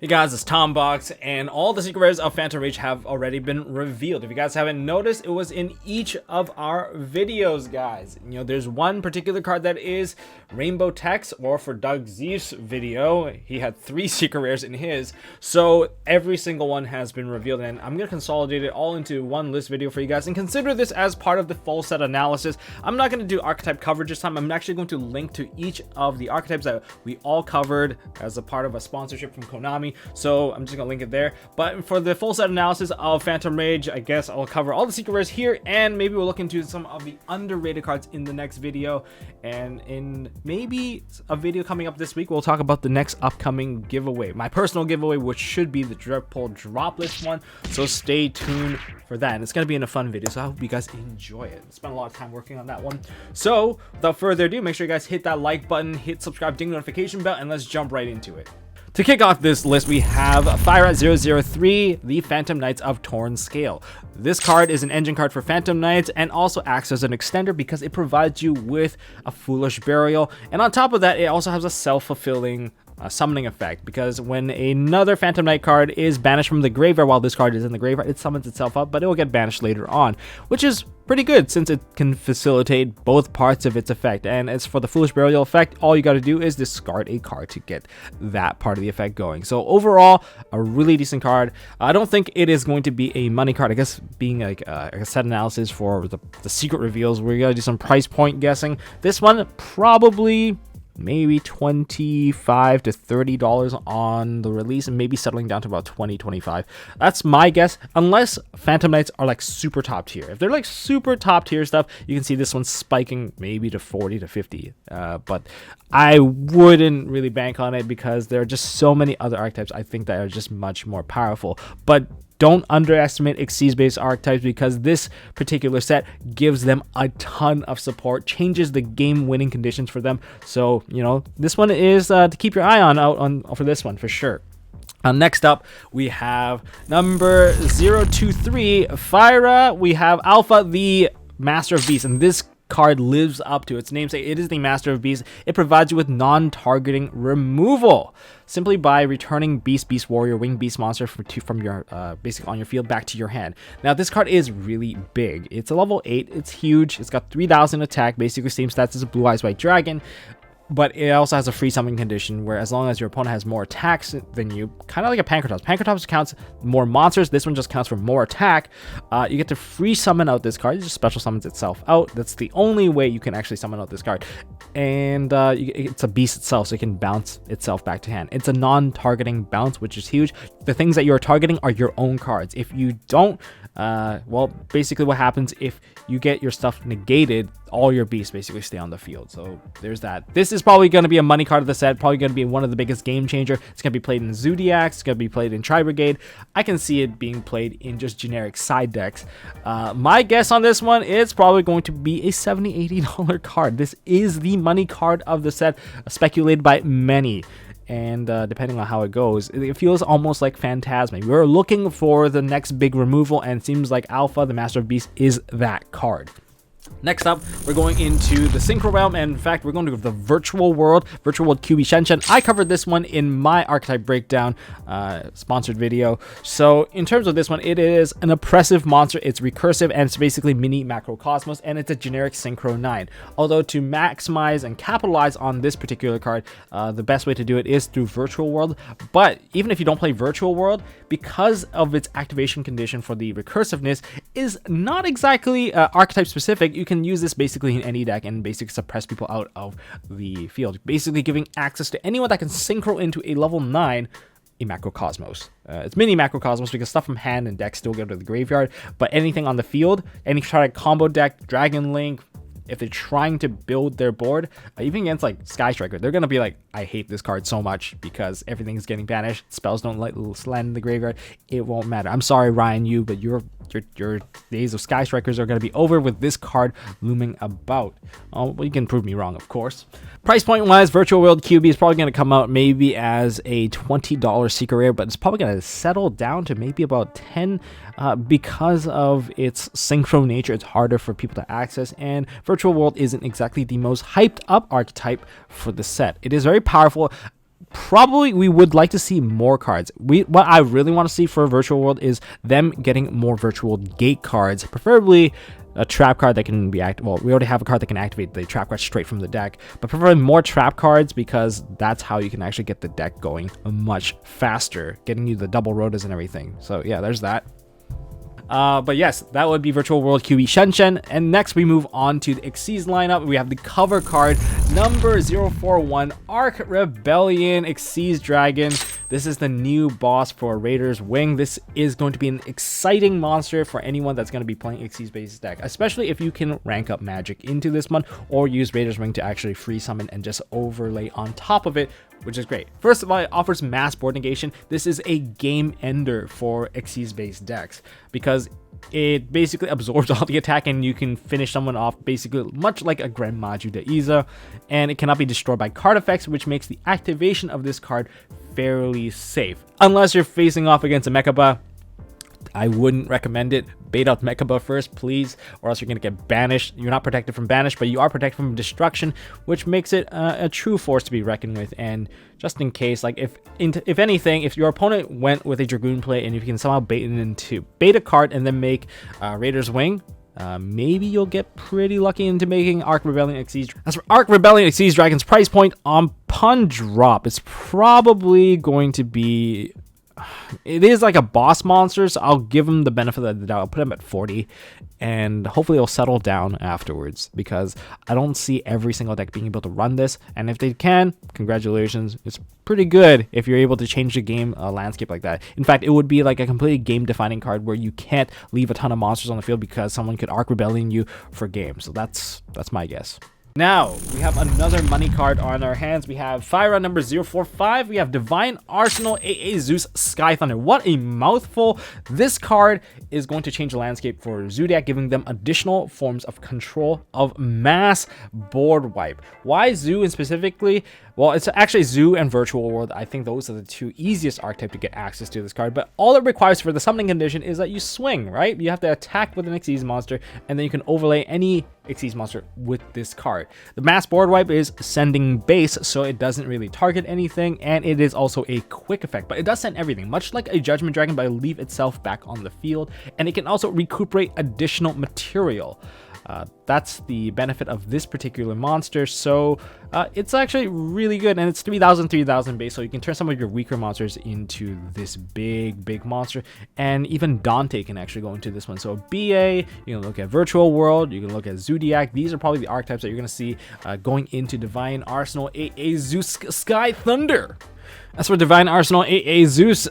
Hey guys, it's Tombox, and all the secret rares of Phantom Rage have already been revealed. If you guys haven't noticed, it was in each of our videos, guys. You know, there's one particular card that is Rainbow Text, or for Dzeef's video, he had 3 secret rares in his. So every single one has been revealed, and I'm going to consolidate it all into one list video for you guys, and consider this as part of the full set analysis. I'm not going to do archetype coverage this time. I'm actually going to link to each of the archetypes that we all covered as a part of a sponsorship from Konami. So I'm just gonna link it there. But for the full set analysis of Phantom Rage, I guess I'll cover all the secret rares here, and maybe we'll look into some of the underrated cards in the next video. And in maybe a video coming up this week, we'll talk about the next upcoming giveaway, my personal giveaway, which should be the triple drop list one. So stay tuned for that, and it's gonna be in a fun video, so I hope you guys enjoy it. Spent a lot of time working on that one. So without further ado, make sure you guys hit that like button, hit subscribe, ding the notification bell, and let's jump right into it. To kick off this list, we have PHRA 003, the Phantom Knights of Torn Scale. This card is an engine card for Phantom Knights and also acts as an extender because it provides you with a Foolish Burial. And on top of that, it also has a self-fulfilling summoning effect, because when another Phantom Knight card is banished from the graveyard while this card is in the graveyard, it summons itself up, but it will get banished later on, which is pretty good since it can facilitate both parts of its effect. And as for the Foolish Burial effect, all you got to do is discard a card to get that part of the effect going. So overall, a really decent card. I don't think it is going to be a money card. I guess being like a set analysis for the secret reveals, we're gonna do some price point guessing. This one probably maybe $25 to $30 on the release, and maybe settling down to about $20-25. That's my guess, unless Phantom Knights are like super top tier. If they're like super top tier stuff, you can see this one spiking maybe to 40 to 50. But I wouldn't really bank on it because there are just so many other archetypes I think that are just much more powerful. But don't underestimate Xyz-based archetypes, because this particular set gives them a ton of support, changes the game-winning conditions for them. So, you know, this one is to keep your eye on for this one for sure. Next up, we have number 023, PHRA. We have Alpha, the Master of Beasts, and this card lives up to its namesake. It is the Master of Beasts. It provides you with non-targeting removal simply by returning Beast Warrior, Winged Beast monster from your basically on your field back to your hand. Now this card is really big. It's a level 8. It's huge. It's got 3000 attack, basically same stats as a Blue Eyes White Dragon. But it also has a free summon condition where as long as your opponent has more attacks than you, kind of like a Pancratops. Pancratops counts more monsters. This one just counts for more attack. You get to free summon out this card. It just special summons itself out. That's the only way you can actually summon out this card. And it's a beast itself, so it can bounce itself back to hand. It's a non-targeting bounce, which is huge. The things that you're targeting are your own cards. If you don't, well, basically what happens if you get your stuff negated, all your beasts basically stay on the field. So there's that. This is probably going to be a money card of the set, probably going to be one of the biggest game changer. It's going to be played in Zodiacs, it's going to be played in Tri-Brigade. I can see it being played in just generic side decks. My guess on this one, it's probably going to be a $70-80 card. This is the money card of the set, speculated by many. And depending on how it goes, it feels almost like Phantasma. We're looking for the next big removal, and it seems like Alpha, the Master of Beasts, is that card. Next up, we're going into the Synchro Realm, and in fact, we're going to the Virtual World QB Shen. I covered this one in my Archetype Breakdown sponsored video. So in terms of this one, it is an oppressive monster. It's recursive, and it's basically mini Macrocosmos, and it's a generic Synchro 9. Although to maximize and capitalize on this particular card, the best way to do it is through Virtual World. But even if you don't play Virtual World, because of its activation condition for the recursiveness is not exactly archetype specific, you can use this basically in any deck and basically suppress people out of the field, basically giving access to anyone that can synchro into a level 9 a Macrocosmos. It's mini Macrocosmos because stuff from hand and deck still go to the graveyard, but anything on the field, any try to combo deck, Dragon Link, if they're trying to build their board, even against like Sky Striker, they're gonna be like, I hate this card so much because everything's getting banished, spells don't land in the graveyard, it won't matter. I'm sorry, Ryan Yu, but your days of Sky Strikers are going to be over with this card looming about. Well, you can prove me wrong, of course. Price point wise, Virtual World QB is probably going to come out maybe as a $20 secret rare, but it's probably going to settle down to maybe about $10 because of its synchro nature. It's harder for people to access, and Virtual World isn't exactly the most hyped up archetype for the set. It is very powerful. probably we would like to see more cards. What I really want to see for Virtual World is them getting more virtual gate cards, preferably a trap card that can be well, we already have a card that can activate the trap card straight from the deck, but preferably more trap cards, because that's how you can actually get the deck going much faster, getting you the double rotas and everything. So yeah, there's that. But yes, that would be Virtual World QE Shen. And next we move on to the Xyz lineup. We have the cover card number 041, Arc Rebellion Xyz Dragon. This is the new boss for Raider's Wing. This is going to be an exciting monster for anyone that's going to be playing Xyz based deck, especially if you can rank up magic into this one or use Raider's Wing to actually free summon and just overlay on top of it, which is great. First of all, it offers mass board negation. This is a game ender for Xyz based decks because it basically absorbs all the attack and you can finish someone off basically much like a Grand Maju Deiza, and it cannot be destroyed by card effects, which makes the activation of this card fairly safe. Unless you're facing off against a Mechaba, I wouldn't recommend it. Bait out Mechaba first, please, or else you're going to get banished. You're not protected from banish, but you are protected from destruction, which makes it a true force to be reckoned with. And just in case, like if anything, if your opponent went with a Dragoon play and if you can somehow bait it into bait a card and then make Raider's Wing, maybe you'll get pretty lucky into making Arc Rebellion Xyz. As for Arc Rebellion Xyz Dragon's price point on Pun Drop, it's probably going to be... It is like a boss monster, so I'll give him the benefit of the doubt. I'll put him at 40, and hopefully it'll settle down afterwards, because I don't see every single deck being able to run this, and if they can, congratulations. It's pretty good if you're able to change the game landscape like that. In fact, it would be like a completely game-defining card where you can't leave a ton of monsters on the field because someone could Arc Rebellion you for games. So that's my guess. Now, we have another money card on our hands. We have PHRA number 045. We have Divine Arsenal AA Zeus Sky Thunder. What a mouthful. This card is going to change the landscape for Zodiac, giving them additional forms of control of mass board wipe. Why Zoo and specifically? Well, it's actually Zoo and Virtual World. I think those are the two easiest archetype to get access to this card, but all it requires for the summoning condition is that you swing, right? You have to attack with an Xyz monster, and then you can overlay any Xyz monster with this card. The mass board wipe is sending base, so it doesn't really target anything, and it is also a quick effect, but it does send everything, much like a Judgment Dragon, but it'll leave itself back on the field, and it can also recuperate additional material. That's the benefit of this particular monster, so it's actually really good, and it's 3000 base, so you can turn some of your weaker monsters into this big monster, and even Dante can actually go into this one. So BA, you can look at Virtual World, you can look at Zodiac. These are probably the archetypes that you're going to see going into Divine Arsenal AA Zeus Sky Thunder. As for Divine Arsenal AA Zeus,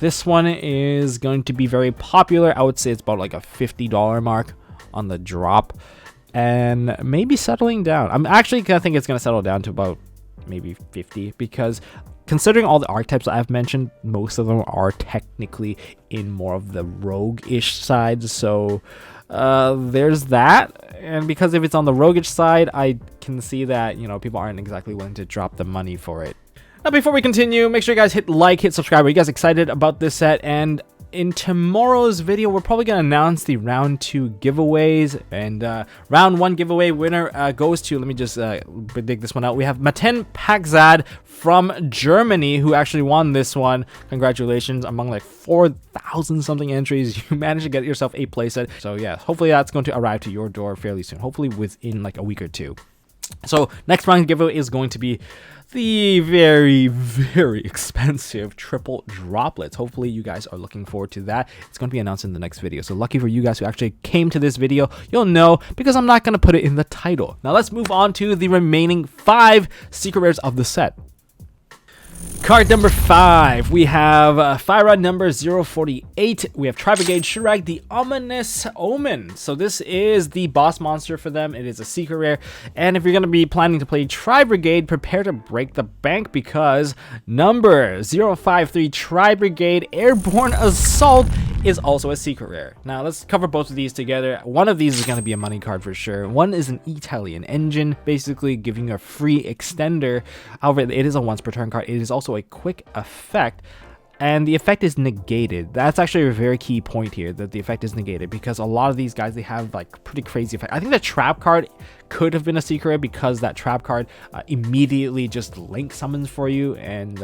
this one is going to be very popular. I would say it's about like a $50 mark on the drop, and maybe settling down. I'm actually gonna think it's gonna settle down to about maybe 50, because considering all the archetypes I've mentioned, most of them are technically in more of the rogue-ish side, so there's that. And because if it's on the roguish side, I can see that, you know, people aren't exactly willing to drop the money for it. Now, before we continue, make sure you guys hit like, hit subscribe. Are you guys excited about this set? And in tomorrow's video, we're probably going to announce the round 2 giveaways, and round 1 giveaway winner goes to, let me just dig this one out. We have Maten Pakzad from Germany, who actually won this one. Congratulations. Among like 4,000 something entries, you managed to get yourself a playset. So yeah, hopefully that's going to arrive to your door fairly soon, hopefully within like a week or two. So next round giveaway is going to be the very expensive triple droplets. Hopefully you guys are looking forward to that. It's going to be announced in the next video. So lucky for you guys who actually came to this video, you'll know because I'm not going to put it in the title. Now let's move on to the remaining 5 secret rares of the set. Card number 5, we have PHRA number 048. We have Tri-Brigade Shurag, the Ominous Omen. So this is the boss monster for them. It is a secret rare. And if you're going to be planning to play Tri-Brigade, prepare to break the bank, because number 053 Tri-Brigade Airborne Assault is also a secret rare. Now let's cover both of these together. One of these is going to be a money card for sure. One is an Italian engine, basically giving you a free extender. However, it is a once per turn card. It is also a quick effect, and the effect is negated. That's actually a very key point here, that the effect is negated, because a lot of these guys, they have like pretty crazy effect. I think the trap card could have been a secret rare because that trap card immediately just link summons for you and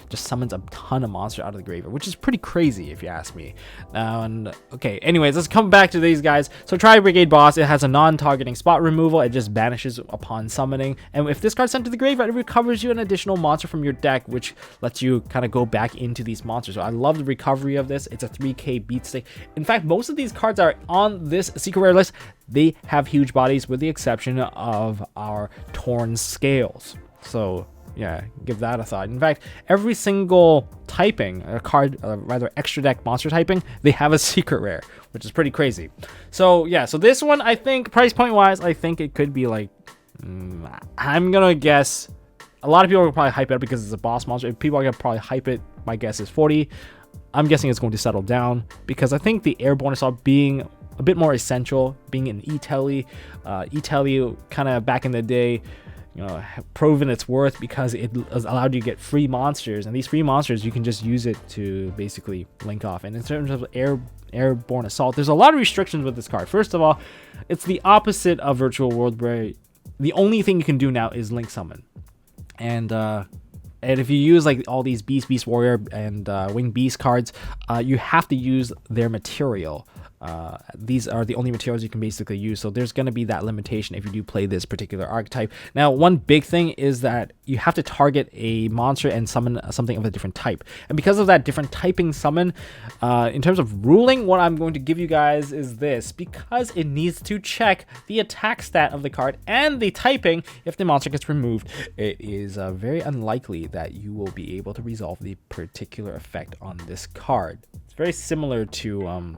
just summons a ton of monsters out of the graveyard, which is pretty crazy if you ask me. And okay, anyways, let's come back to these guys. So Tri-Brigade Boss, it has a non-targeting spot removal. It just banishes upon summoning, and if this card's sent to the graveyard, it recovers you an additional monster from your deck, which lets you kind of go back into these monsters. So I love the recovery of this. It's a 3k beat stick. In fact, most of these cards are on this secret rare list. They have huge bodies with the exception of our Torn Scales. So yeah, give that a thought. In fact, every single typing, a card, rather extra deck monster typing, they have a secret rare, which is pretty crazy. So yeah, so this one, I think price point wise, I think it could be like, I'm gonna guess a lot of people will probably hype it up because it's a boss monster. If people are gonna probably hype it, my guess is 40. I'm guessing it's going to settle down because I think the Airborne Assault being a bit more essential, being an E-Telly, E-Telly kind of back in the day, you know, proven its worth because it allowed you to get free monsters, and these free monsters you can just use it to basically link off. And in terms of Airborne Assault, there's a lot of restrictions with this card. First of all, it's the opposite of Virtual World, where the only thing you can do now is link summon, and if you use like all these Beast Warrior and Winged Beast cards, you have to use their material. These are the only materials you can basically use, so there's going to be that limitation if you do play this particular archetype. Now, one big thing is that you have to target a monster and summon something of a different type, and because of that different typing summon, in terms of ruling, what I'm going to give you guys is this: because it needs to check the attack stat of the card and the typing. If the monster gets removed, it is very unlikely that you will be able to resolve the particular effect on this card. It's very similar to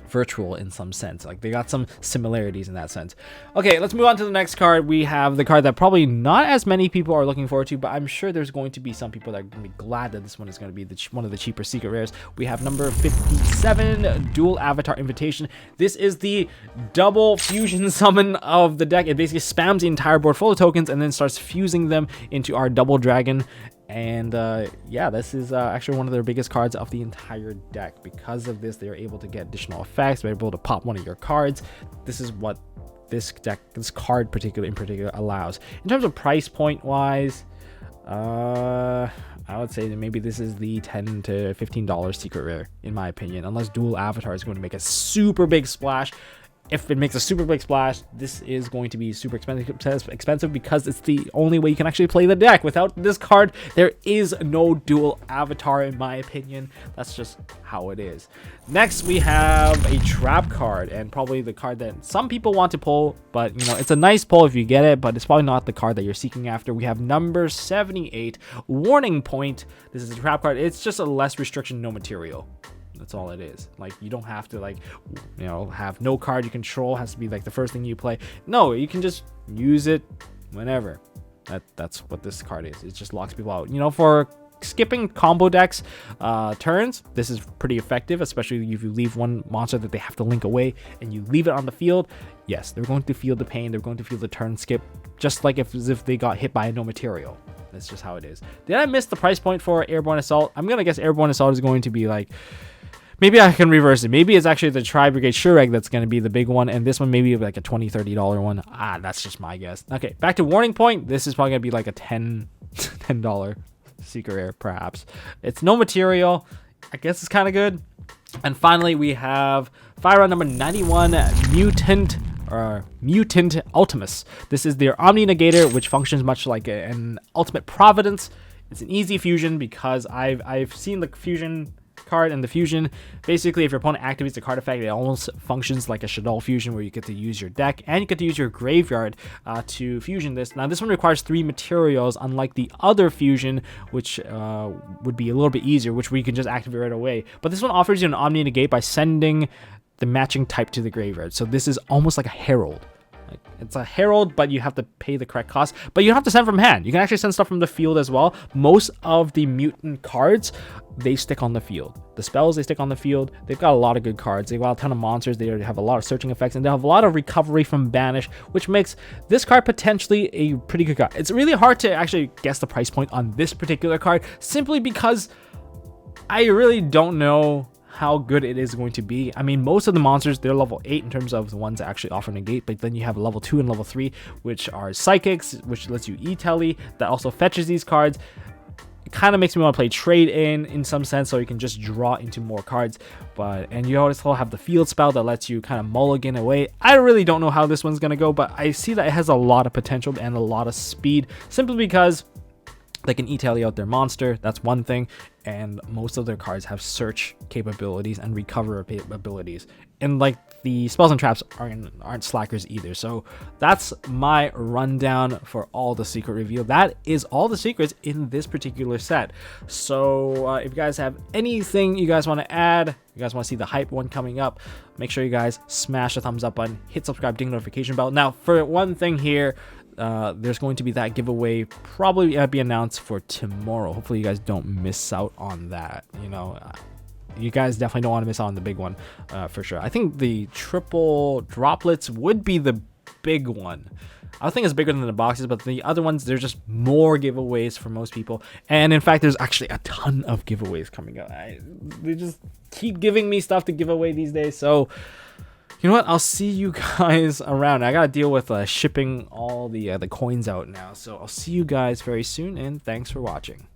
Virtual in some sense. Like, they got some similarities in that sense. Okay, let's move on to the next card. We have the card that probably not as many people are looking forward to, but I'm sure there's going to be some people that are going to be glad that this one is going to be one of the cheaper secret rares. We have number 57, Dual Avatar Invitation. This is the double fusion summon of the deck. It basically spams the entire board full of tokens and then starts fusing them into our double dragon. And yeah, this is actually one of their biggest cards of the entire deck. Because of this, they're able to get additional effects. They're able to pop one of your cards. This is what this card in particular allows. In terms of price point wise, I would say that maybe this is the $10 to $15 secret rare, in my opinion, unless Dual Avatar is going to make a super big splash. If it makes a super big splash, this is going to be super expensive because it's the only way you can actually play the deck. Without this card, there is no Dual Avatar, in my opinion. That's just how it is. Next, we have a trap card, and probably the card that some people want to pull, but you know, it's a nice pull if you get it, but it's probably not the card that you're seeking after. We have number 78, Warning Point. This is a trap card. It's just a less restriction, no material. That's all it is. Like, you don't have to, like, you know, have no card you control has to be like the first thing you play. No, you can just use it whenever. That's what this card is. It just locks people out. You know, for skipping combo decks turns, this is pretty effective, especially if you leave one monster that they have to link away and you leave it on the field. Yes, they're going to feel the pain. They're going to feel the turn skip, just like as if they got hit by a no material. That's just how it is. Did I miss the price point for Airborne Assault? I'm gonna guess Airborne Assault is going to be like, maybe I can reverse it. Maybe it's actually the Tri-Brigade Shureg that's going to be the big one, and this one maybe like a $20, $30 one. That's just my guess. Okay, back to Warning Point. This is probably going to be like a $10 secret rare, perhaps. It's no material. I guess it's kind of good. And finally, we have Fire number 91, Mutant Ultimus. This is their Omni Negator, which functions much like an Ultimate Providence. It's an easy fusion because I've seen the fusion card, and the fusion, basically if your opponent activates the card effect, it almost functions like a Shaddoll fusion, where you get to use your deck and you get to use your graveyard to fusion this. Now this one requires 3 materials, unlike the other fusion, which would be a little bit easier, which we can just activate right away. But this one offers you an Omni Negate by sending the matching type to the graveyard. So this is almost like a Herald. It's a Herald, but you have to pay the correct cost. But you don't have to send from hand. You can actually send stuff from the field as well. Most of the Mutant cards, they stick on the field. The spells, they stick on the field. They've got a lot of good cards. They've got a ton of monsters. They have a lot of searching effects, and they have a lot of recovery from banish, which makes this card potentially a pretty good card. It's really hard to actually guess the price point on this particular card, simply because I really don't know how good it is going to be. I mean, most of the monsters, they're level 8 in terms of the ones that actually offer negate, but then you have level 2 and level 3, which are psychics, which lets you e-tele, that also fetches these cards. It kind of makes me want to play trade in some sense, so you can just draw into more cards. And you also have the field spell that lets you kind of mulligan away. I really don't know how this one's going to go, but I see that it has a lot of potential and a lot of speed, simply because they can e-tele out their monster. That's one thing. And most of their cards have search capabilities and recover abilities. And like the spells and traps aren't slackers either. So that's my rundown for all the secret reveal. That is all the secrets in this particular set. So if you guys have anything you guys want to add, you guys want to see the hype one coming up, make sure you guys smash the thumbs up button, hit subscribe, ding notification bell. Now, for one thing here, there's going to be that giveaway probably be announced for tomorrow. Hopefully you guys don't miss out on that. You know, you guys definitely don't want to miss out on the big one, for sure. I think the triple droplets would be the big one. I think it's bigger than the boxes, but the other ones, there's just more giveaways for most people. And in fact, there's actually a ton of giveaways coming up. They just keep giving me stuff to give away these days. So you know what? I'll see you guys around. I gotta deal with shipping all the coins out now. So I'll see you guys very soon, and thanks for watching.